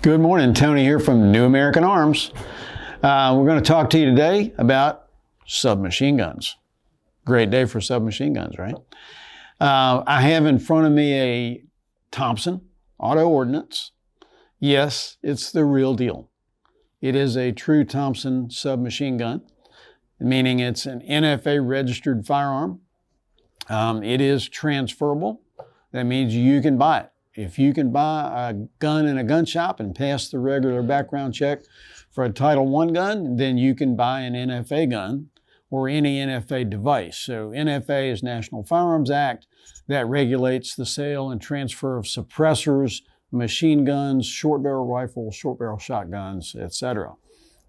Good morning, Tony here from New American Arms. We're going to talk to you today about submachine guns. Great day for submachine guns, right? I have in front of me a Thompson auto ordnance. Yes, it's the real deal. It is a true Thompson submachine gun, meaning it's an NFA registered firearm. It is transferable. That means you can buy it. If you can buy a gun in a gun shop and pass the regular background check for a Title I gun, then you can buy an NFA gun or any NFA device. So NFA is National Firearms Act that regulates the sale and transfer of suppressors, machine guns, short barrel rifles, short barrel shotguns, etc.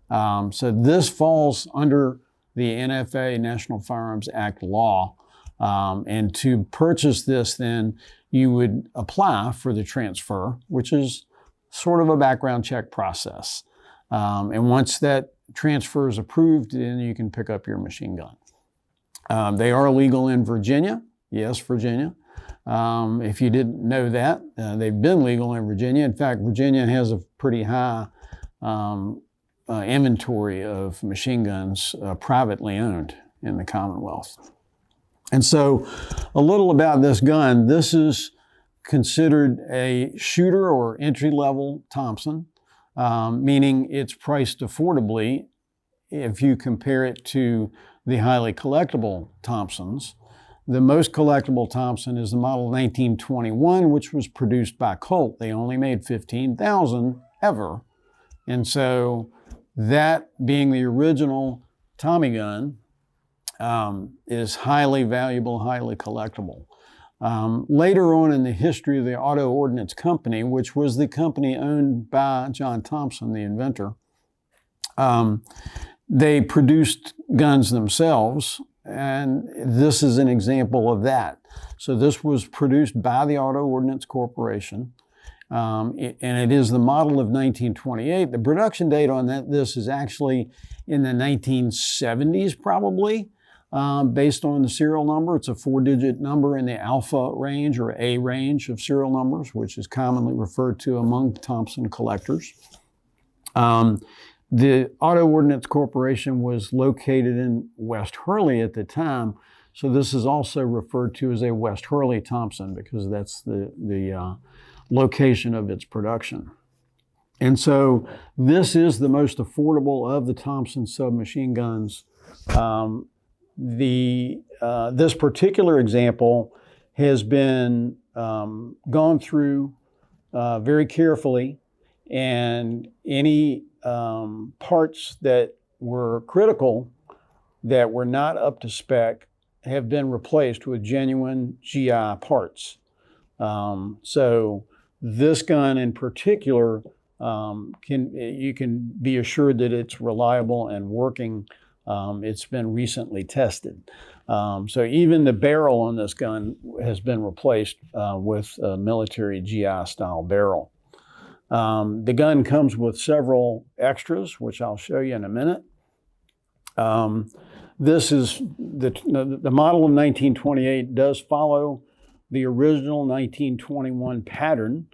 So this falls under the NFA, National Firearms Act law. And to purchase this, then you would apply for the transfer, which is sort of a background check process. And once that transfer is approved, then you can pick up your machine gun. They are legal in Virginia. Yes, Virginia. If you didn't know that, they've been legal in Virginia. In fact, Virginia has a pretty high inventory of machine guns privately owned in the Commonwealth. And so a little about this gun. This is considered a shooter or entry-level Thompson, meaning it's priced affordably if you compare it to the highly collectible Thompsons. The most collectible Thompson is the model 1921, which was produced by Colt. They only made 15,000 ever. And so that being the original Tommy gun, is highly valuable, highly collectible. Later on in the history of the Auto Ordnance Company, which was the company owned by John Thompson, the inventor, they produced guns themselves, and this is an example of that. So this was produced by the Auto Ordnance Corporation, and it is the model of 1928. The production date on this is actually in the 1970s, probably. Based on the serial number. It's a 4-digit number in the alpha range or A range of serial numbers, which is commonly referred to among Thompson collectors. The Auto Ordnance Corporation was located in West Hurley at the time, so this is also referred to as a West Hurley Thompson because that's the location of its production. And so this is the most affordable of the Thompson submachine guns. This particular example has been gone through very carefully, and any parts that were critical that were not up to spec have been replaced with genuine GI parts. So this gun in particular, you can be assured that it's reliable and working. It's been recently tested. So even the barrel on this gun has been replaced with a military GI style barrel. The gun comes with several extras, which I'll show you in a minute. This is the model of 1928 does follow the original 1921 pattern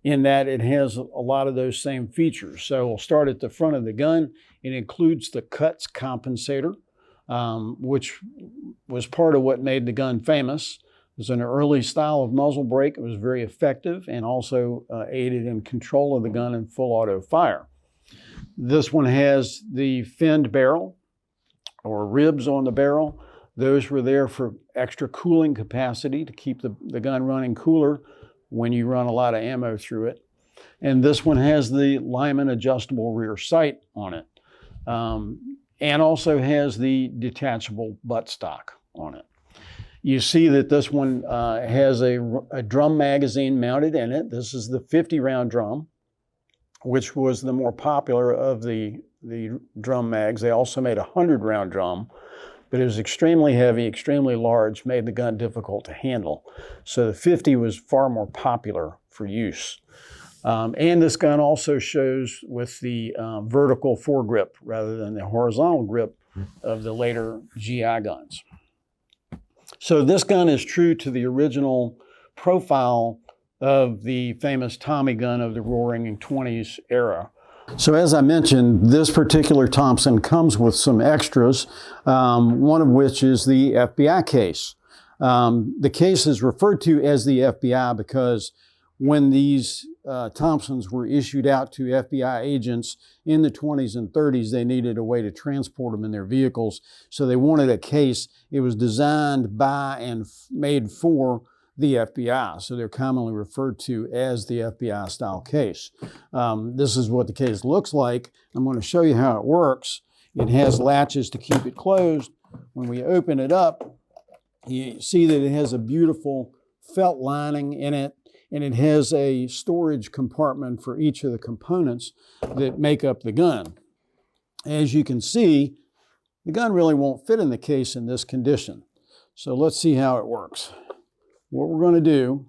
in that it has a lot of those same features. So we'll start at the front of the gun. It includes the Cuts Compensator, which was part of what made the gun famous. It was an early style of muzzle brake. It was very effective and also aided in control of the gun in full auto fire. This one has the finned barrel or ribs on the barrel. Those were there for extra cooling capacity to keep the gun running cooler when you run a lot of ammo through it. And this one has the Lyman adjustable rear sight on it. And also has the detachable buttstock on it. You see that this one has a drum magazine mounted in it. This is the 50-round drum, which was the more popular of the drum mags. They also made a 100-round drum, but it was extremely heavy, extremely large, made the gun difficult to handle. So the 50 was far more popular for use. And this gun also shows with the vertical foregrip rather than the horizontal grip of the later GI guns. So this gun is true to the original profile of the famous Tommy gun of the Roaring '20s era. So as I mentioned, this particular Thompson comes with some extras, one of which is the FBI case. The case is referred to as the FBI because when these Thompsons were issued out to FBI agents in the 20s and 30s, they needed a way to transport them in their vehicles. So they wanted a case. It was designed by and made for the FBI. So they're commonly referred to as the FBI style case. This is what the case looks like. I'm going to show you how it works. It has latches to keep it closed. When we open it up, you see that it has a beautiful felt lining in it, and it has a storage compartment for each of the components that make up the gun. As you can see, the gun really won't fit in the case in this condition. So let's see how it works. What we're going to do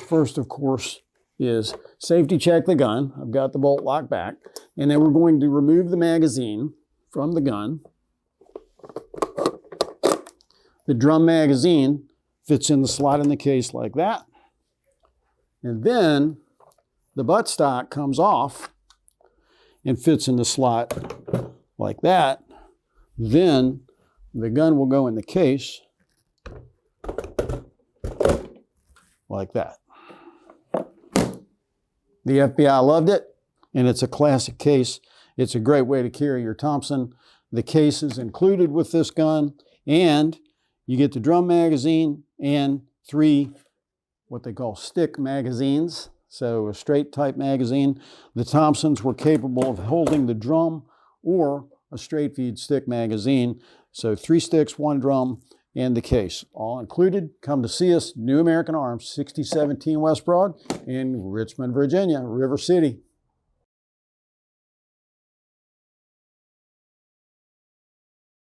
first, of course, is safety check the gun. I've got the bolt locked back. And then we're going to remove the magazine from the gun. The drum magazine fits in the slot in the case like that. And then the buttstock comes off and fits in the slot like that. Then the gun will go in the case like that. The FBI loved it, and it's a classic case. It's a great way to carry your Thompson. The case is included with this gun, and you get the drum magazine and 3 what they call stick magazines. So a straight type magazine. The Thompsons were capable of holding the drum or a straight feed stick magazine. So 3 sticks, 1 drum, and the case. All included. Come to see us, New American Arms, 6017 West Broad in Richmond, Virginia, River City.